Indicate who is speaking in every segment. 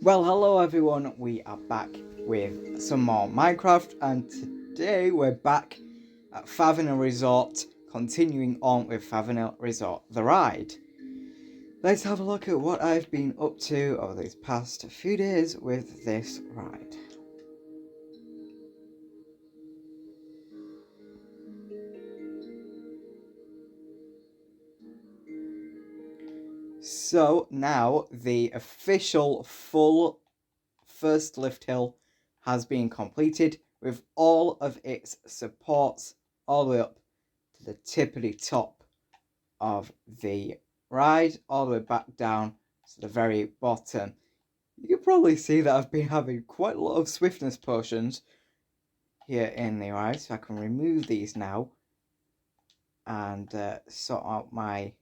Speaker 1: Well, hello everyone, we are back with some more Minecraft, and today we're back at Favennel Resort, continuing on with Favennel Resort The Ride. Let's have a look at what I've been up to over these past few days with this ride. So now the official full first lift hill has been completed with all of its supports all the way up to the tippity top of the ride, all the way back down to the very bottom. You can probably see that I've been having quite a lot of swiftness potions here in the ride, so I can remove these now and sort out my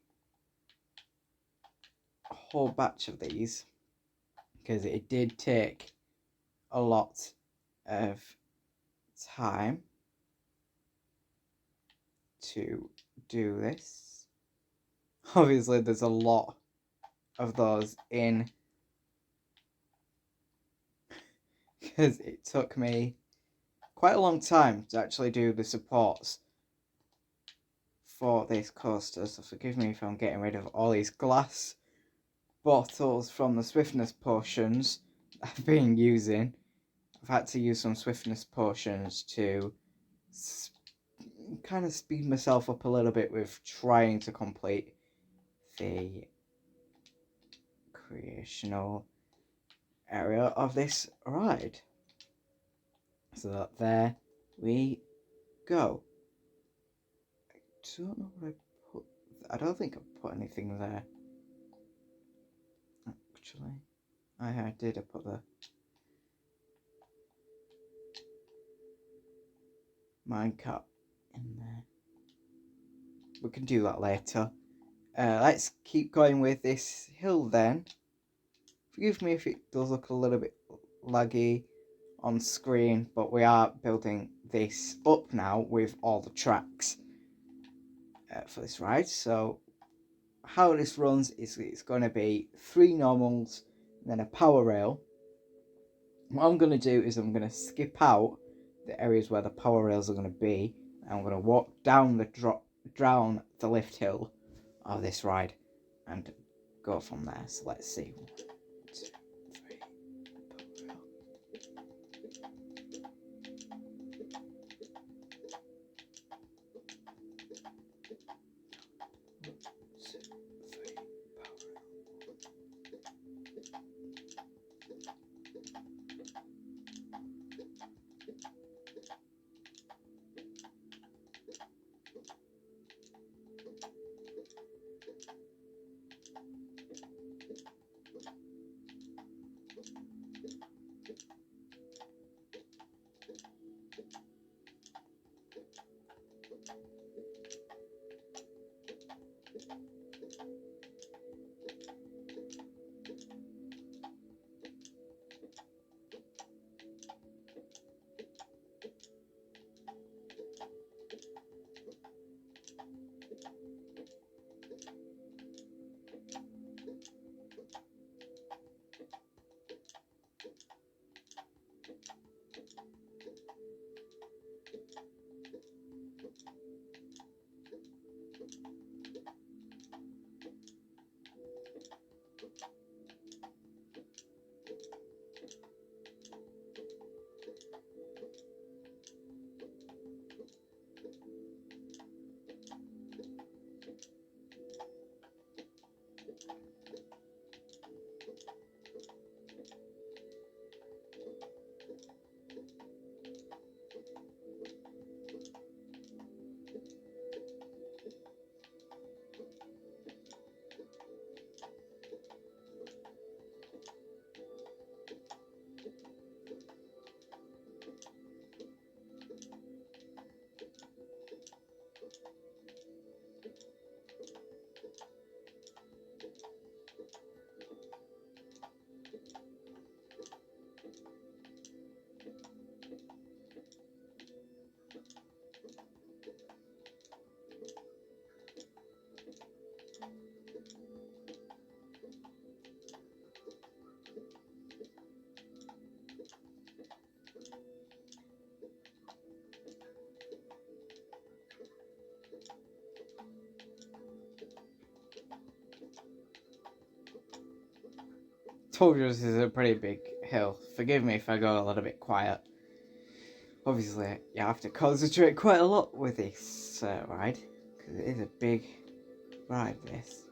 Speaker 1: whole batch of these, because it did take a lot of time to do this. Obviously there's a lot of those in, because it took me quite a long time to actually do the supports for this coaster, so forgive me if I'm getting rid of all these glass bottles from the swiftness potions I've been using. I've had to use some swiftness potions to kind of speed myself up a little bit with trying to complete the creational area of this ride. So there we go. I don't know what I put. I don't think I put anything there. Actually, I did. I put the minecart in there. We can do that later. Let's keep going with this hill then. Forgive me if it does look a little bit laggy on screen, but we are building this up now with all the tracks for this ride. So how this runs is it's going to be 3 normals and then a power rail. What I'm going to do is I'm going to skip out the areas where the power rails are going to be, and I'm going to walk down the lift hill of this ride and go from there. So let's see. 1, 2, 3, power rail. told you this is a pretty big hill. Forgive me if I go a little bit quiet. Obviously, you have to concentrate quite a lot with this ride, because it is a big ride, this.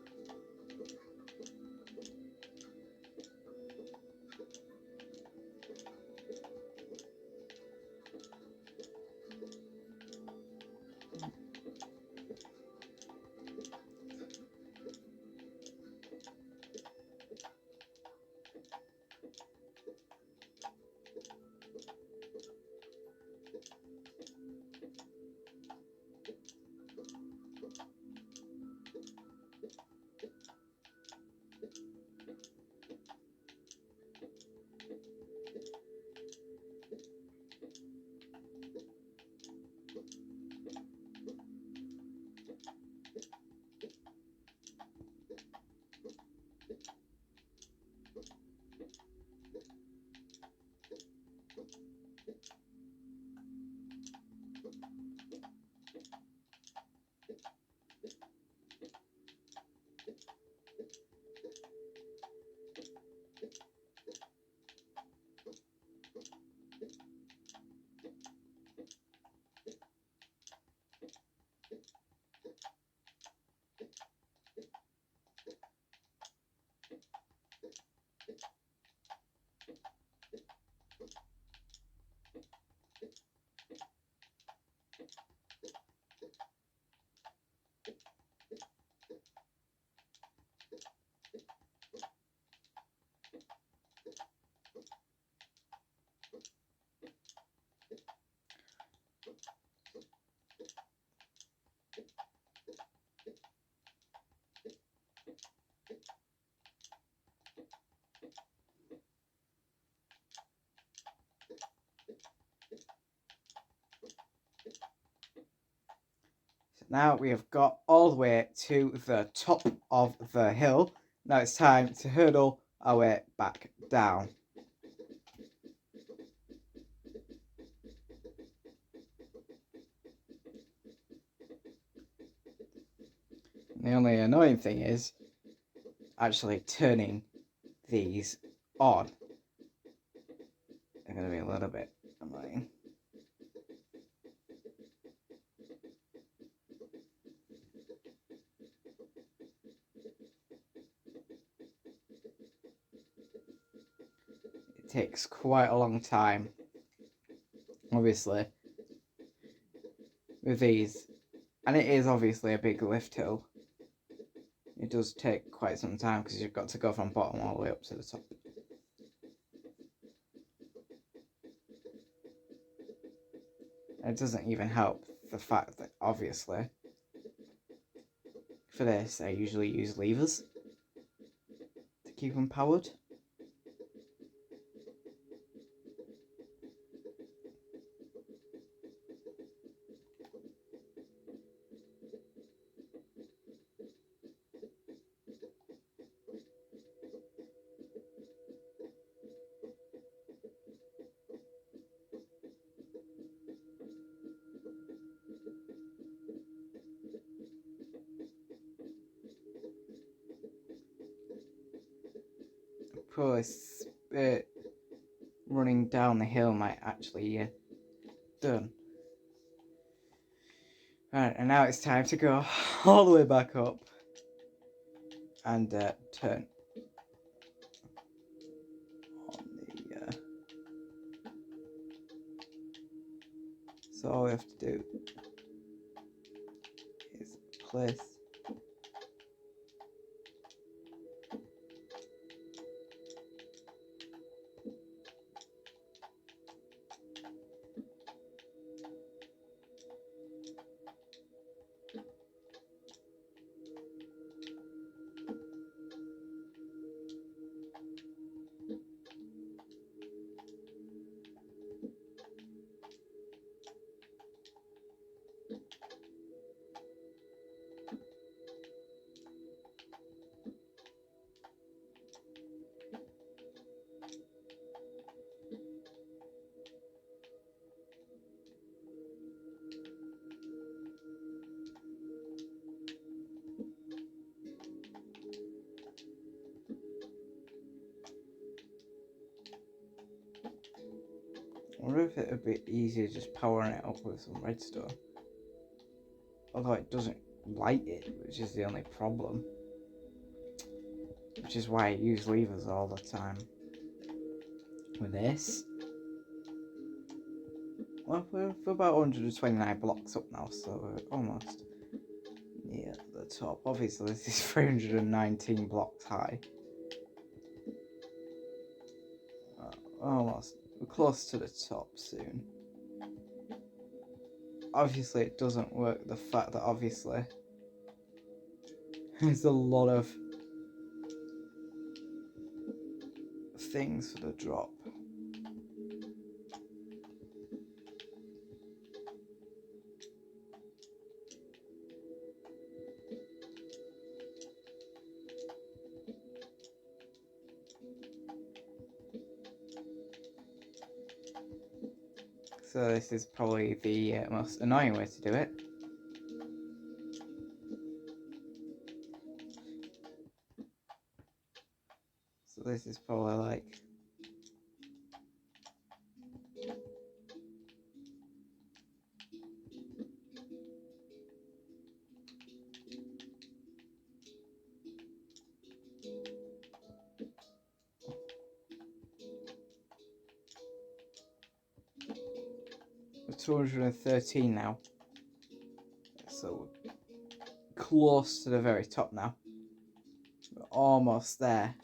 Speaker 1: Now we have got all the way to the top of the hill. Now it's time to hurdle our way back down. The only annoying thing is actually turning these on. They're going to be a little bit annoying. It takes quite a long time, obviously, with these. And it is obviously a big lift hill. It does take quite some time because you've got to go from bottom all the way up to the top. And it doesn't even help the fact that, obviously, for this I usually use levers to keep them powered. Probably running down the hill might actually done. Right, and now it's time to go all the way back up and turn on the. So all we have to do is place wonder if it would be easier just powering it up with some redstone. Although it doesn't light it, which is the only problem. Which is why I use levers all the time. With this. Well, we're about 129 blocks up now, so we're almost near the top. Obviously, this is 319 blocks high. Almost. We're close to the top soon. Obviously, it doesn't work. The fact that obviously there's a lot of things for the drop. So this is probably the most annoying way to do it. So this is probably like we're 213 now. So we're close to the very top now. We're almost there.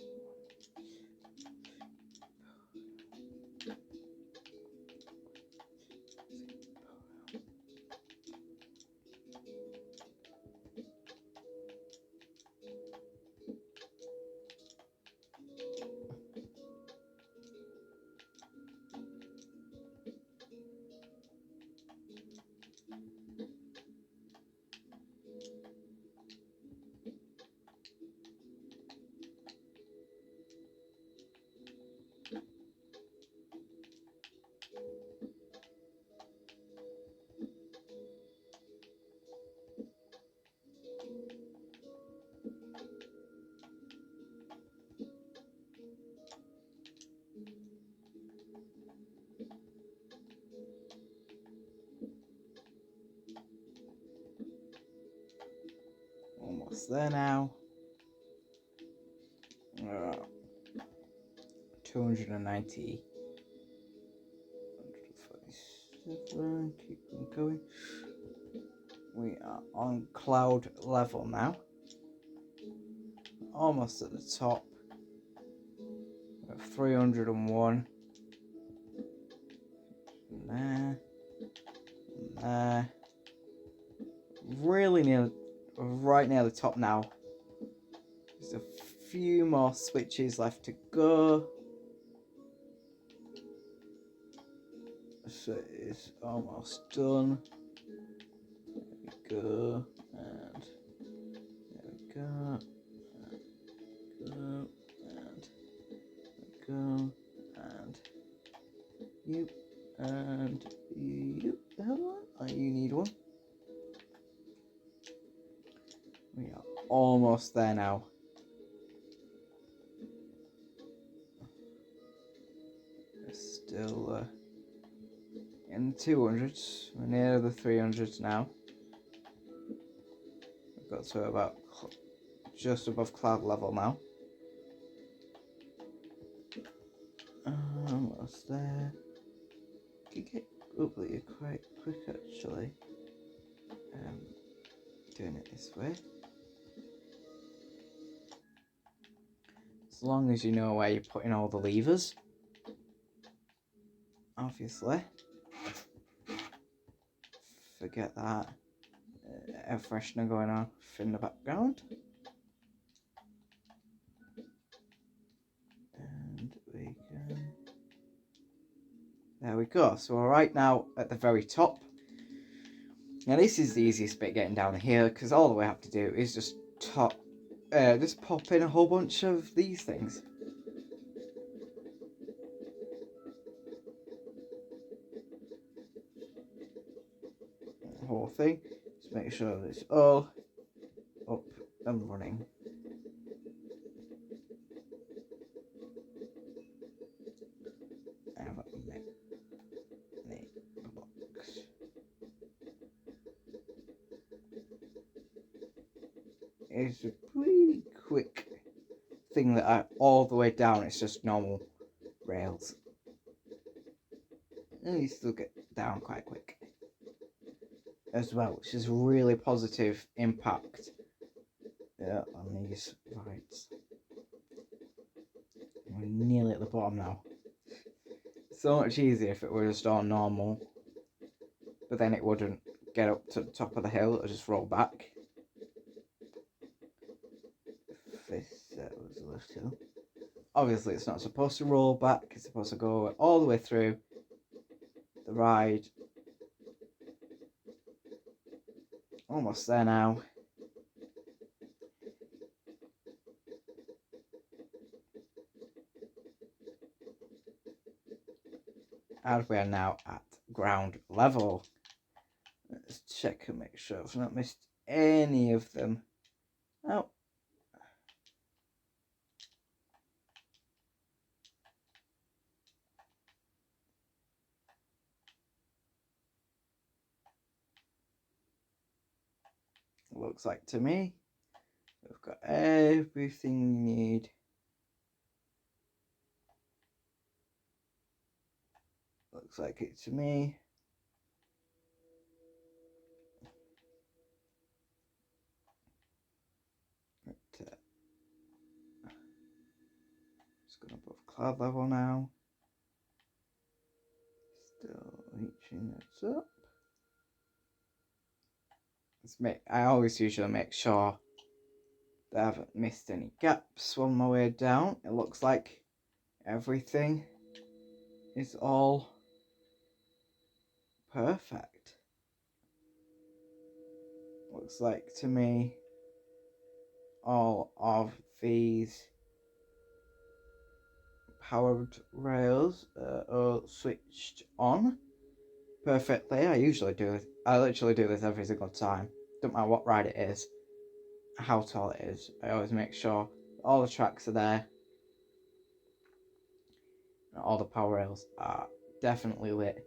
Speaker 1: Almost there now. 290. 147. Keep on going. We are on cloud level now. Almost at the top. We're at 301. There. There. Really near, right near the top now. There's a few more switches left to go. So it's almost done. There we go. And there we go. And go. And you. And you. Hello? Oh, you need one. We are almost there now. We're still in the 200s. We're near the 300s now. We've got to about just above cloud level now. Almost there. You get up there quite quick actually. Doing it this way. As long as you know where you're putting all the levers. Obviously. Forget that. Air freshener going off in the background. And we can... There we go. So we're right now at the very top. Now this is the easiest bit getting down here, because all we have to do is just pop in a whole bunch of these things. The whole thing. Just make sure that it's all up and running. is a pretty quick thing that all the way down it's just normal rails. And you still get down quite quick as well, which is really positive impact on these rides. We're nearly at the bottom now. So much easier if it were just all normal, but then it wouldn't get up to the top of the hill, it would just roll back. This was a little. Obviously it's not supposed to roll back, it's supposed to go all the way through the ride. Almost there now. And we are now at ground level. Let's check and make sure I've not missed any of them. Oh. Looks like to me we've got everything we need. Looks like it to me. Just going above cloud level now. Still reaching it up. I always usually make sure that I haven't missed any gaps on my way down. It looks like everything is all perfect. Looks like to me all of these powered rails are switched on perfectly. I literally do this every single time. Don't matter what ride it is, how tall it is. I always make sure all the tracks are there. And all the power rails are definitely lit.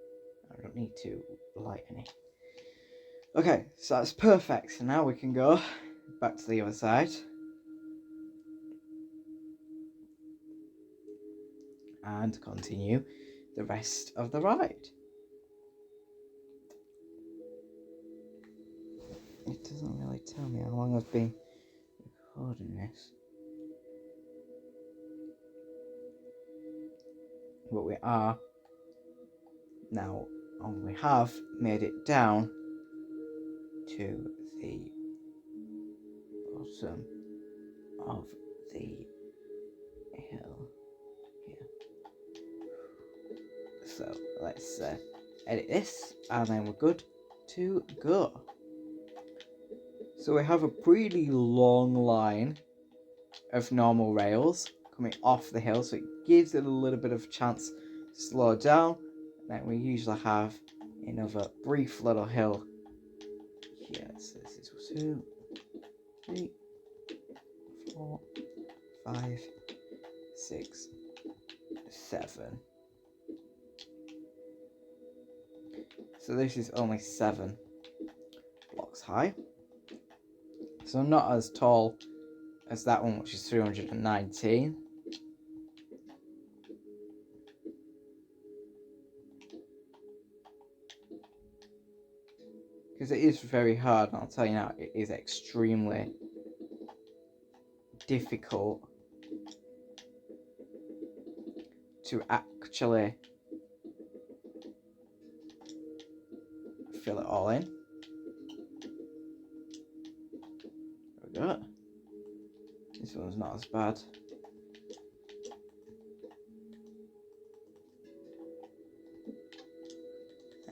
Speaker 1: I don't need to light any. Okay, so that's perfect. So now we can go back to the other side. And continue the rest of the ride. It doesn't really tell me how long I've been recording this. But we are now, and we have made it down to the bottom of the hill here. So let's edit this and then we're good to go. So we have a pretty long line of normal rails coming off the hill, so it gives it a little bit of chance to slow down. And then we usually have another brief little hill here. So this is 2, 3, 4, 5, 6, 7. So this is only 7 blocks high. So not as tall as that one, which is 319. Because it is very hard, and I'll tell you now, it is extremely difficult to actually fill it all in. There we go. This one's not as bad.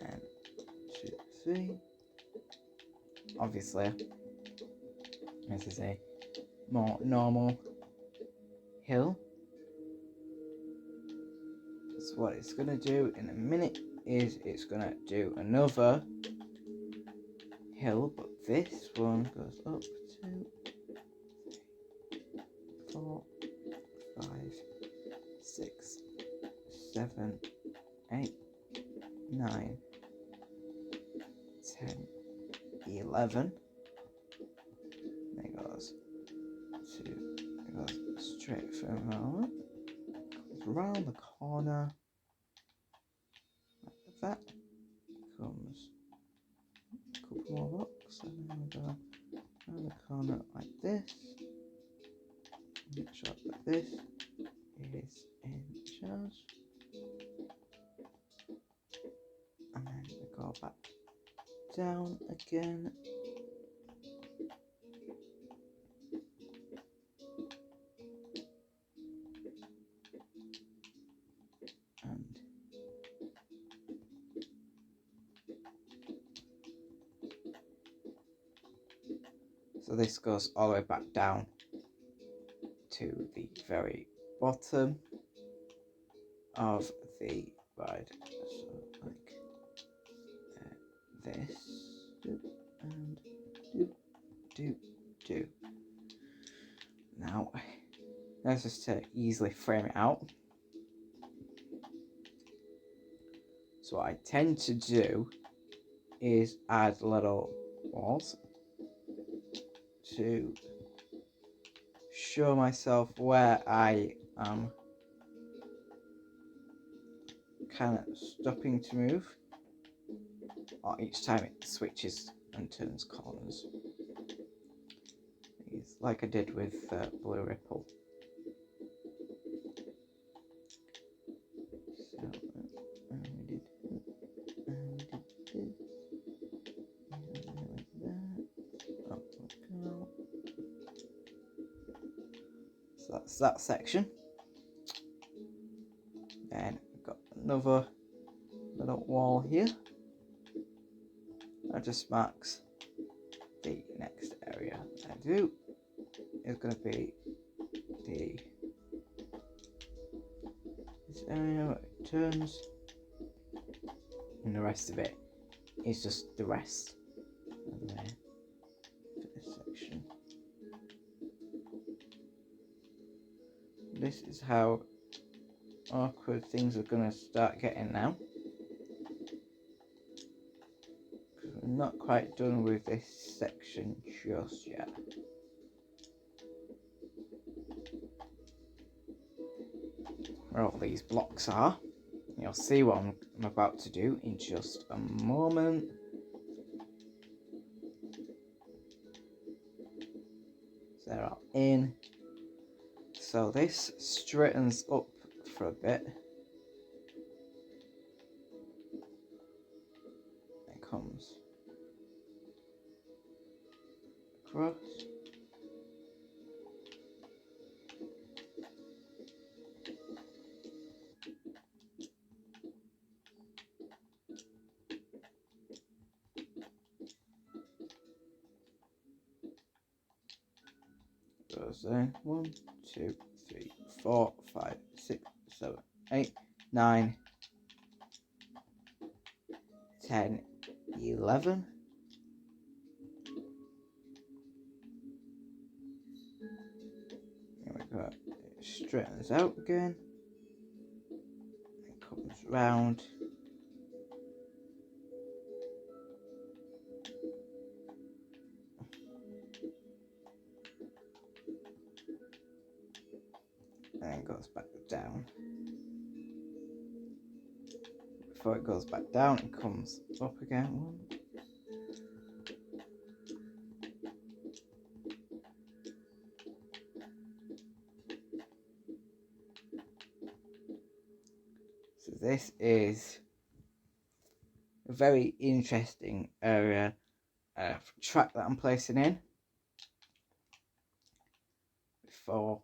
Speaker 1: And 2, 3. Obviously, this is a more normal hill. So what it's going to do in a minute is it's going to do another hill, but this one goes up 2, 3, 4, 5, 6, 7, 8, 9, 10, 11. There goes straight for a moment. Comes around the corner like that. Comes a couple more blocks, and then we go around the corner like this. Make sure that this is in charge. And then we go back down again. And so this goes all the way back down to the very bottom of the ride. So like this, and do. Now, that's just to easily frame it out. So what I tend to do is add little walls to show myself where I am kind of stopping to move, or each time it switches and turns corners. It's like I did with Blue Ripple. So, we did like that. Up we go. So that's that section. Then we've got another little wall here. That just marks the next area I do. Is going to be this area where it turns, and the rest of it is just the rest of the for this section. This is how awkward things are going to start getting now, because we're not quite done with this section just yet. Where all these blocks are, you'll see what I'm about to do in just a moment. So they're all in. So this straightens up for a bit. It comes across. Goes there. 1, 2, 3, 4, 5, 6, 7, 8, 9, 10, 11. There we go. It straightens out again. It comes round. And then goes back down. Before it goes back down, it comes up again. 1. So this is a very interesting area track that I'm placing in before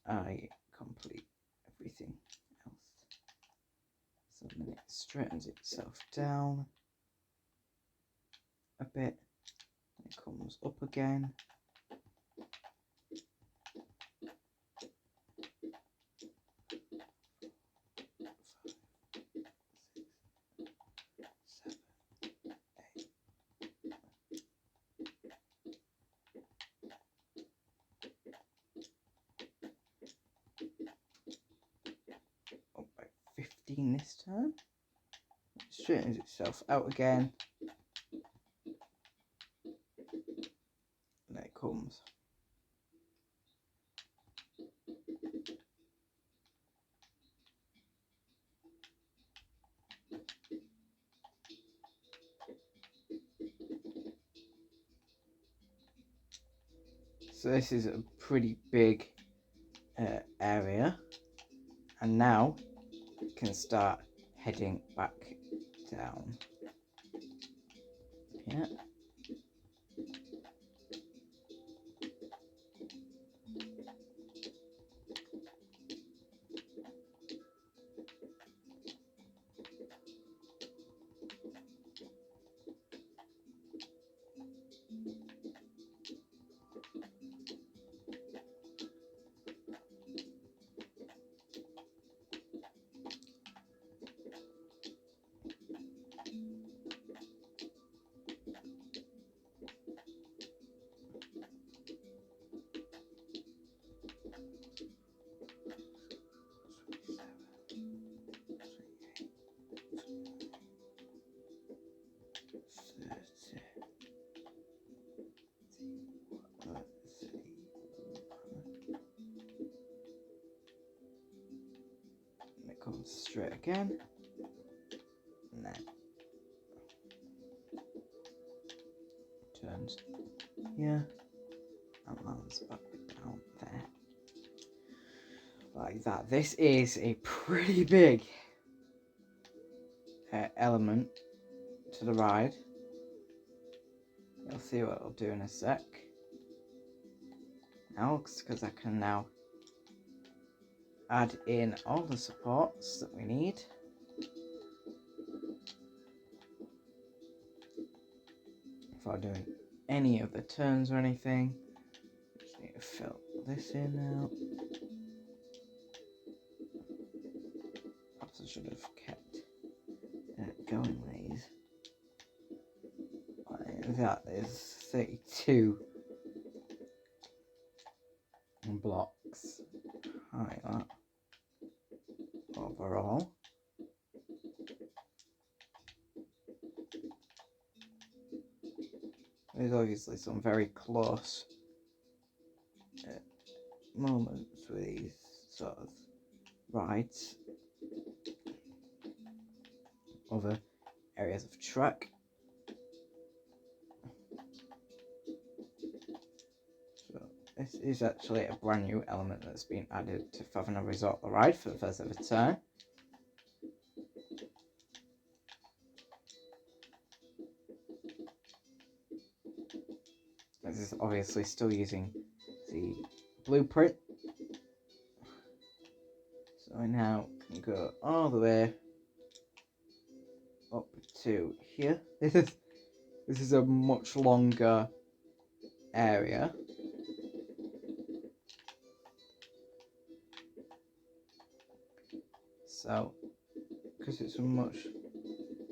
Speaker 1: I complete everything else. So then it straightens itself down a bit, it comes up again. This time it straightens itself out again, and it comes So this is a pretty big area, and now we can start heading back down. Yeah. It comes straight again, and then turns here and lands back down there. Like that. This is a pretty big element to the ride. You'll see what it'll do in a sec. Now, because I can now add in all the supports that we need. Before doing any of the turns or anything. Just need to fill this in now. Perhaps I should have kept going these. That is 32 blocks. Like that. Overall. There's obviously some very close moments with these sort of rides. Other areas of track. So this is actually a brand new element that's been added to Favena Resort the ride for the first ever time. This is obviously still using the blueprint. So I now can go all the way up to here. This is a much longer area. So, because it's a much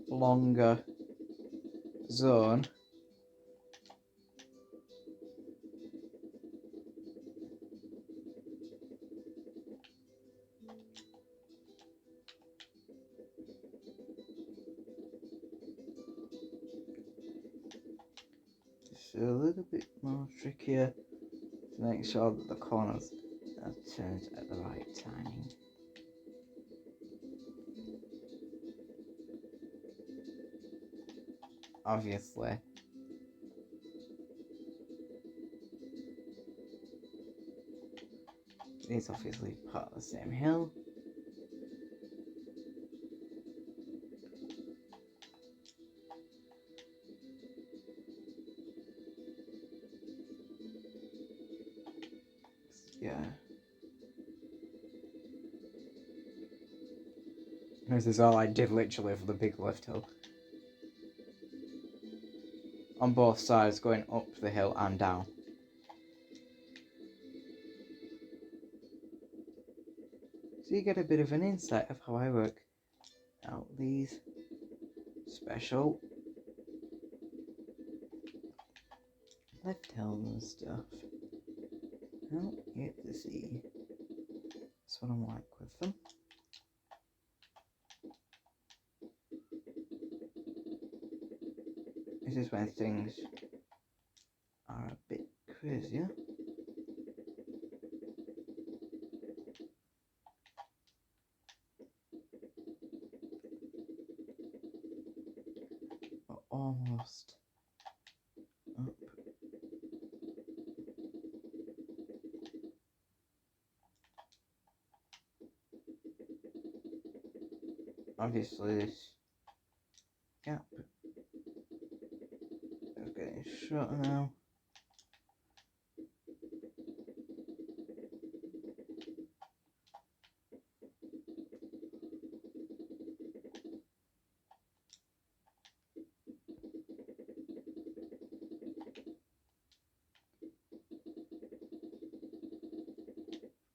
Speaker 1: longer zone, it's a little bit more trickier to make sure that the corners are turned at the right timing. Obviously, it's obviously part of the same hill. Yeah. This is all I did literally for the big lift hill. On both sides, going up the hill and down. So you get a bit of an insight of how I work out these special lift hills and stuff. Now you get to see that's what I'm like with them. This is when things are a bit crazier. We're almost up. obviously this gap is getting shorter now.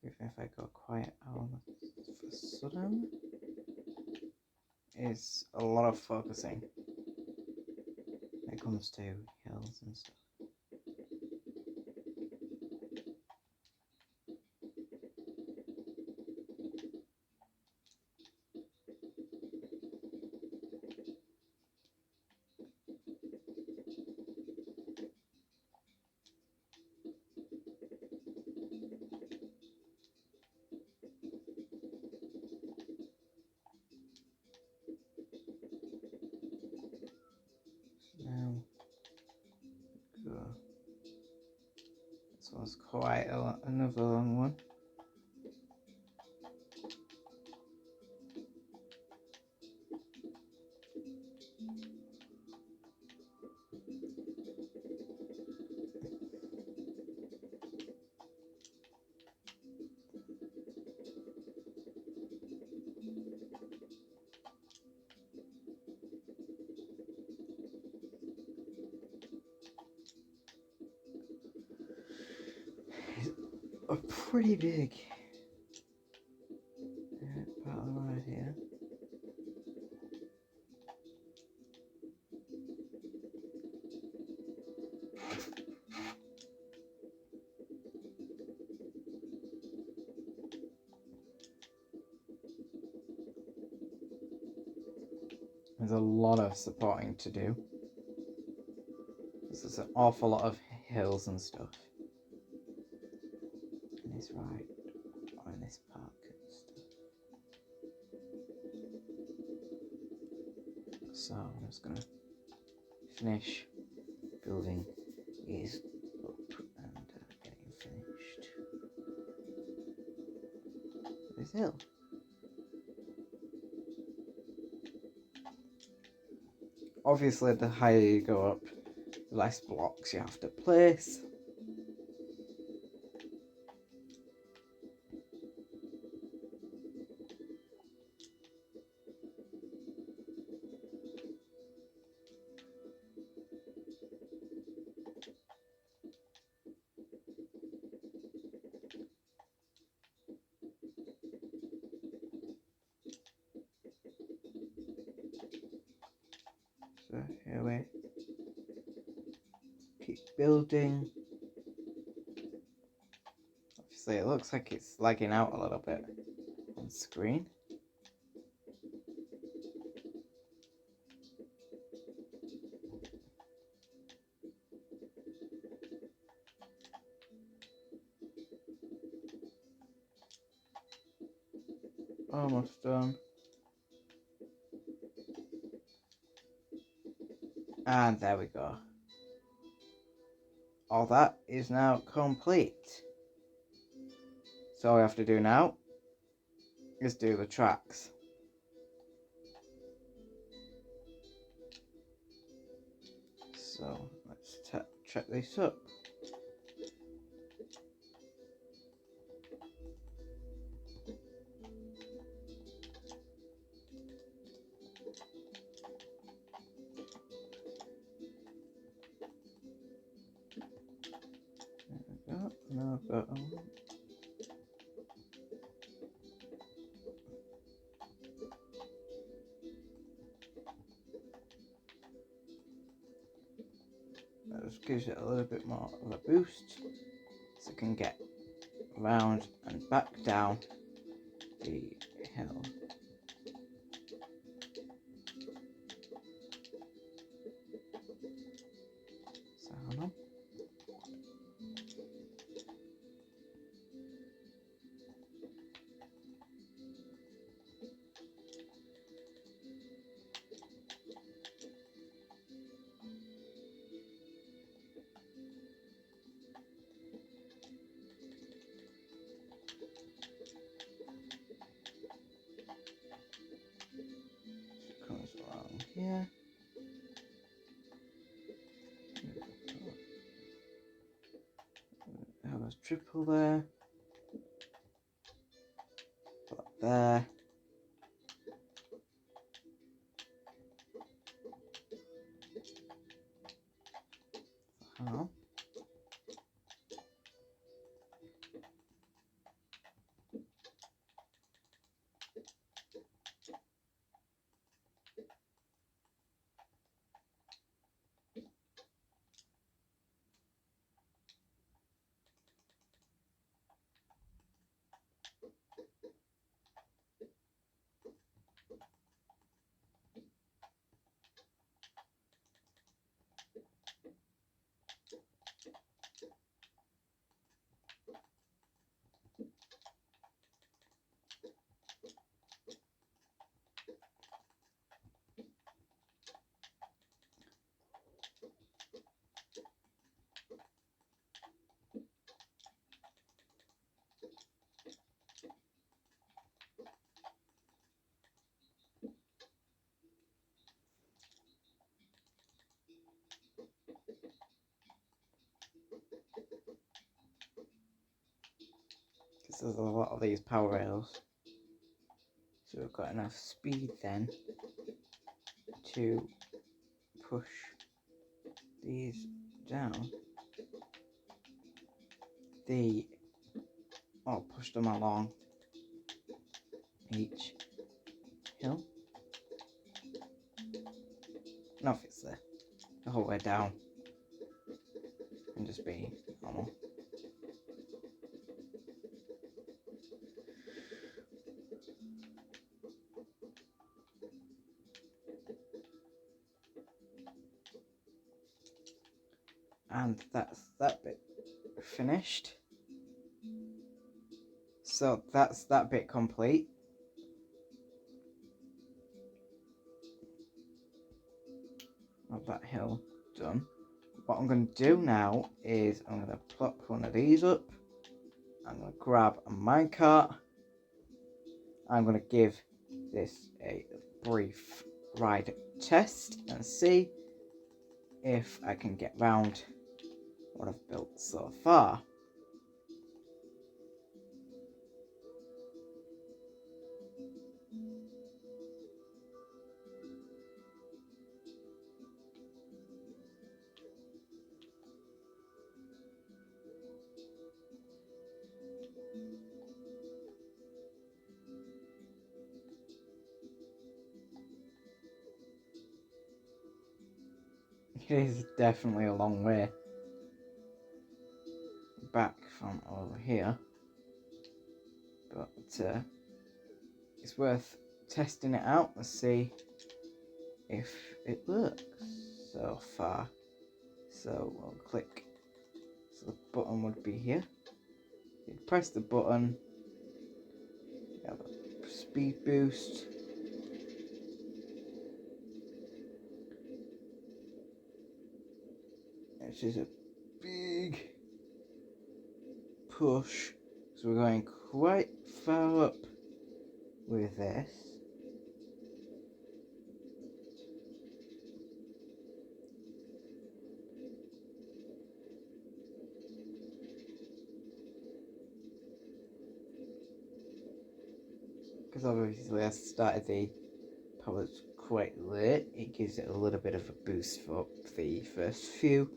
Speaker 1: Even if I go quiet all of a sudden, is a lot of focusing when it comes to hills and stuff. Now, go. This one's quite another long one. A pretty big part of the road here. There's a lot of supporting to do. This is an awful lot of hills and stuff. In this ride, or in this park and stuff. So I'm just gonna finish building these up and getting finished. This hill. Obviously, the higher you go up, the less blocks you have to place. So here we keep building. Obviously it looks like it's lagging out a little bit on screen. Almost done. And there we go. All that is now complete. So all we have to do now is do the tracks. So let's check this up. There we go. Now I've got that just gives it a little bit more of a boost, so it can get around and back down the hill. So hold on. There's triple there. Put that there. Oh. Because there's a lot of these power rails. So we've got enough speed then to push these down. Push them along each hill. And obviously, the whole way down can just be normal. And that's that bit finished. So that's that bit complete. Of that hill done. What I'm going to do now is I'm going to plop one of these up. I'm going to grab a minecart. I'm going to give this a brief ride test and see if I can get round what I've built so far. It is definitely a long way back from over here, but it's worth testing it out and see if it works so far. So we'll click, so the button would be here. You press the button, you have a speed boost. Which is a big push, so we're going quite far up with this. Because obviously I started the powers quite late, it gives it a little bit of a boost for the first few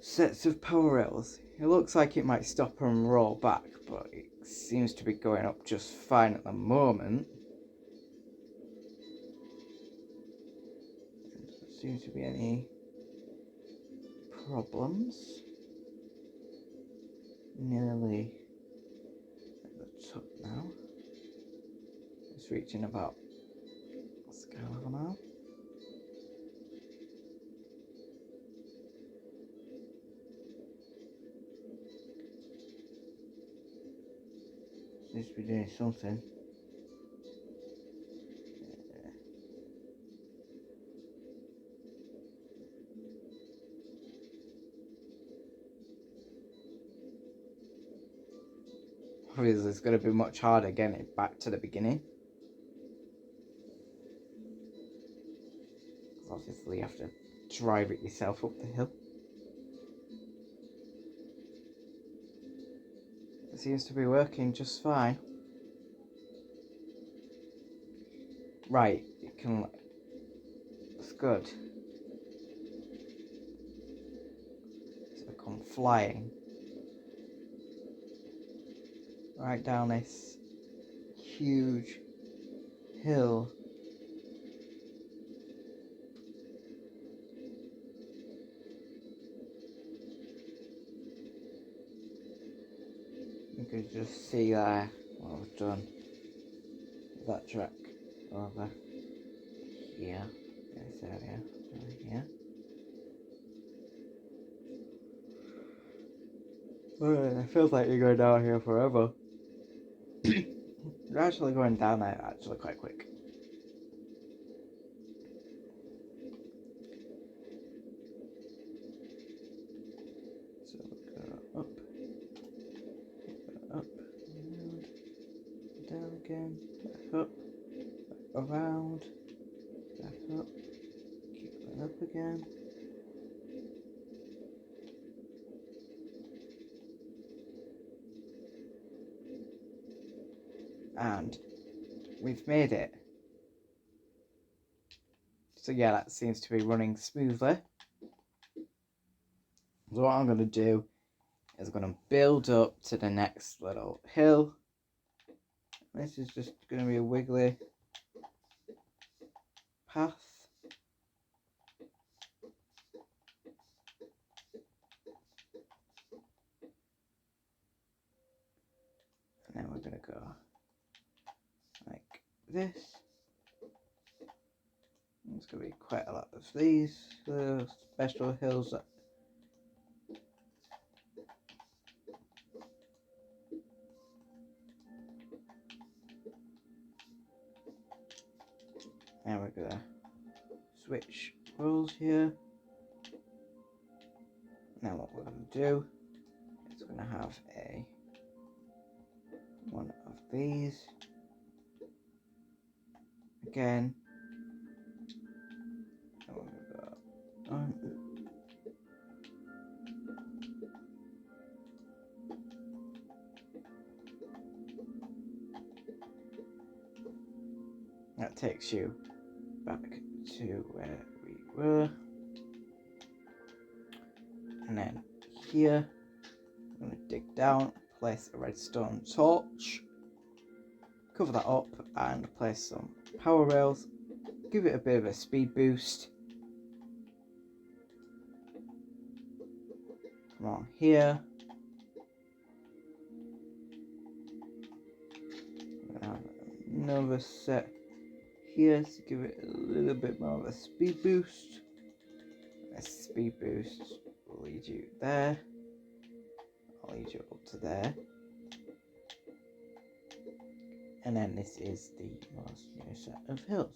Speaker 1: sets of power rails. It looks like it might stop and roll back, but it seems to be going up just fine at the moment. There seems to be any problems. Nearly at the top now. It's reaching about sky level now. Seems to be doing something. Obviously, it's going to be much harder getting it back to the beginning. Obviously, you have to drive it yourself up the hill. seems to be working just fine. Right, it can... It's good. So I come flying right down this huge hill. You can just see there what I've done. That track over here, this area, over here. It feels like you're going down here forever. You're actually going down there actually quite quick. So go up, around, down again, back up, back around, back up, keep going up again. And we've made it. So yeah, that seems to be running smoothly. So what I'm going to do is I'm going to build up to the next little hill. This is just going to be a wiggly path. And then we're going to go like this. There's going to be quite a lot of these special hills that and we're going to switch roles here. Now what we're going to do is we're going to have one of these again. And we're going to go on. That takes you back to where we were. And then here, I'm going to dig down, place a redstone torch, cover that up and place some power rails, give it a bit of a speed boost. Come on here. I'm going to have another set here to give it a little bit more of a speed boost. A speed boost will lead you there. I'll lead you up to there. And then this is the most new set of hills.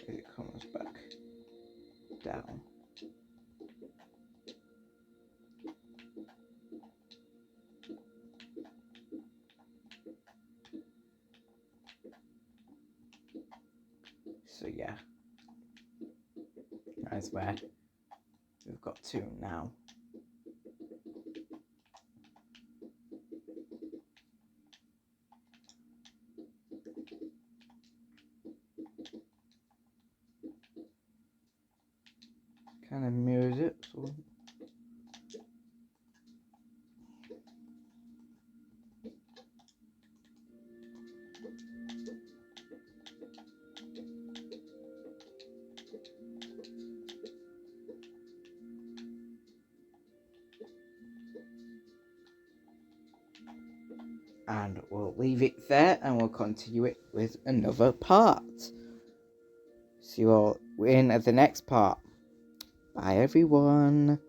Speaker 1: It comes back down. So yeah, that's where we've got to now. Kind of mirrors it, so and we'll leave it there and we'll continue it with another part. See you all in the next part. Bye everyone.